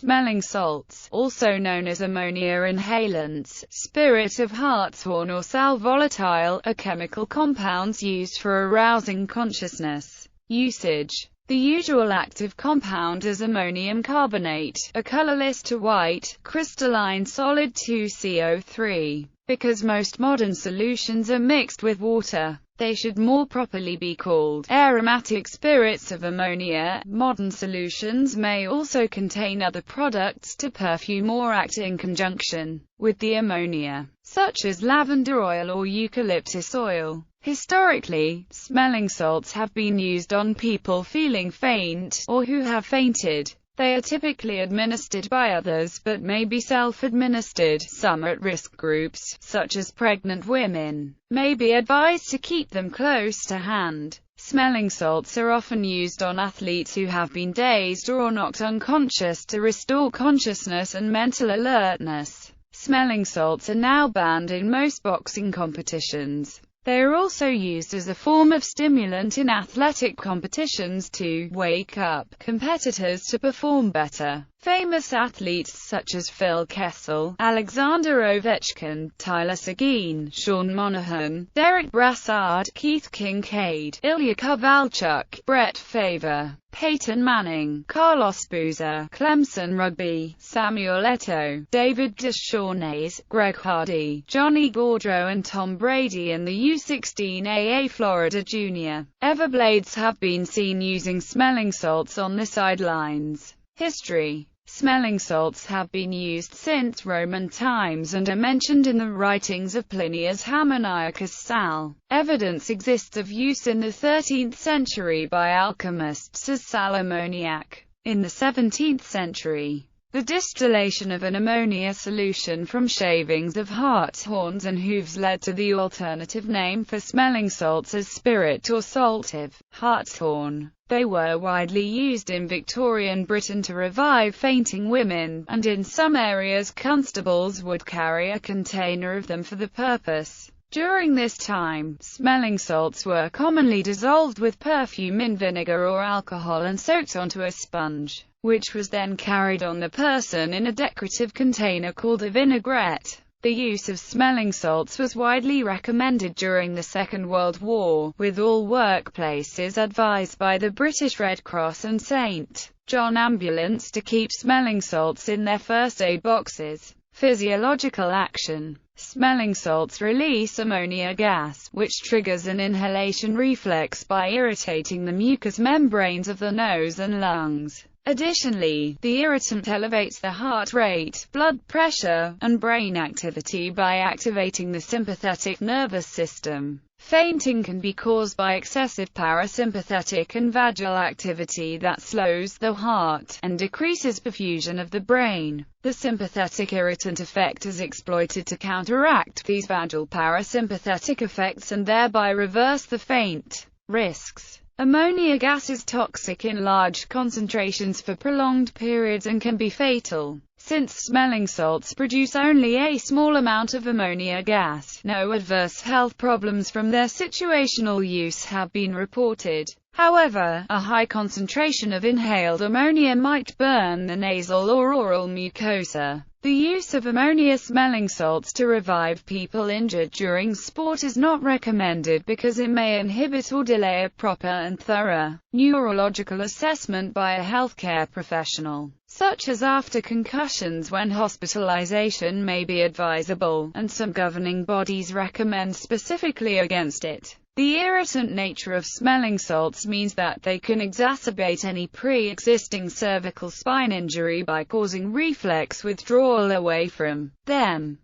Smelling salts, also known as ammonia inhalants, spirit of hartshorn or sal volatile, are chemical compounds used for arousing consciousness. Usage. The usual active compound is ammonium carbonate, a colorless to white, crystalline solid 2CO3. Because most modern solutions are mixed with water, they should more properly be called aromatic spirits of ammonia. Modern solutions may also contain other products to perfume or act in conjunction with the ammonia, such as lavender oil or eucalyptus oil. Historically, smelling salts have been used on people feeling faint, or who have fainted. They are typically administered by others but may be self-administered. Some at-risk groups, such as pregnant women, may be advised to keep them close to hand. Smelling salts are often used on athletes who have been dazed or knocked unconscious to restore consciousness and mental alertness. Smelling salts are now banned in most boxing competitions. They are also used as a form of stimulant in athletic competitions to wake up competitors to perform better. Famous athletes such as Phil Kessel, Alexander Ovechkin, Tyler Seguin, Sean Monahan, Derek Brassard, Keith Kincaid, Ilya Kovalchuk, Brett Favre, Peyton Manning, Carlos Boozer, Clemson Rugby, Samuel Eto'o, David Deschanais, Greg Hardy, Johnny Gaudreau and Tom Brady in the U16 AA Florida Junior Everblades have been seen using smelling salts on the sidelines. History. Smelling salts have been used since Roman times and are mentioned in the writings of Plinius Hamoniacus Sal. Evidence exists of use in the 13th century by alchemists as sal ammoniac. In the 17th century, the distillation of an ammonia solution from shavings of hartshorns and hooves led to the alternative name for smelling salts as spirit or saltive hartshorn. They were widely used in Victorian Britain to revive fainting women, and in some areas constables would carry a container of them for the purpose. During this time, smelling salts were commonly dissolved with perfume in vinegar or alcohol and soaked onto a sponge, which was then carried on the person in a decorative container called a vinaigrette. The use of smelling salts was widely recommended during the Second World War, with all workplaces advised by the British Red Cross and St. John Ambulance to keep smelling salts in their first aid boxes. Physiological action. Smelling salts release ammonia gas, which triggers an inhalation reflex by irritating the mucous membranes of the nose and lungs. Additionally, the irritant elevates the heart rate, blood pressure, and brain activity by activating the sympathetic nervous system. Fainting can be caused by excessive parasympathetic and vagal activity that slows the heart and decreases perfusion of the brain. The sympathetic irritant effect is exploited to counteract these vagal parasympathetic effects and thereby reverse the faint. Risks. Ammonia gas is toxic in large concentrations for prolonged periods and can be fatal. Since smelling salts produce only a small amount of ammonia gas, no adverse health problems from their situational use have been reported. However, a high concentration of inhaled ammonia might burn the nasal or oral mucosa. The use of ammonia-smelling salts to revive people injured during sport is not recommended because it may inhibit or delay a proper and thorough neurological assessment by a healthcare professional, such as after concussions, when hospitalization may be advisable, and some governing bodies recommend specifically against it. The irritant nature of smelling salts means that they can exacerbate any pre-existing cervical spine injury by causing reflex withdrawal away from them.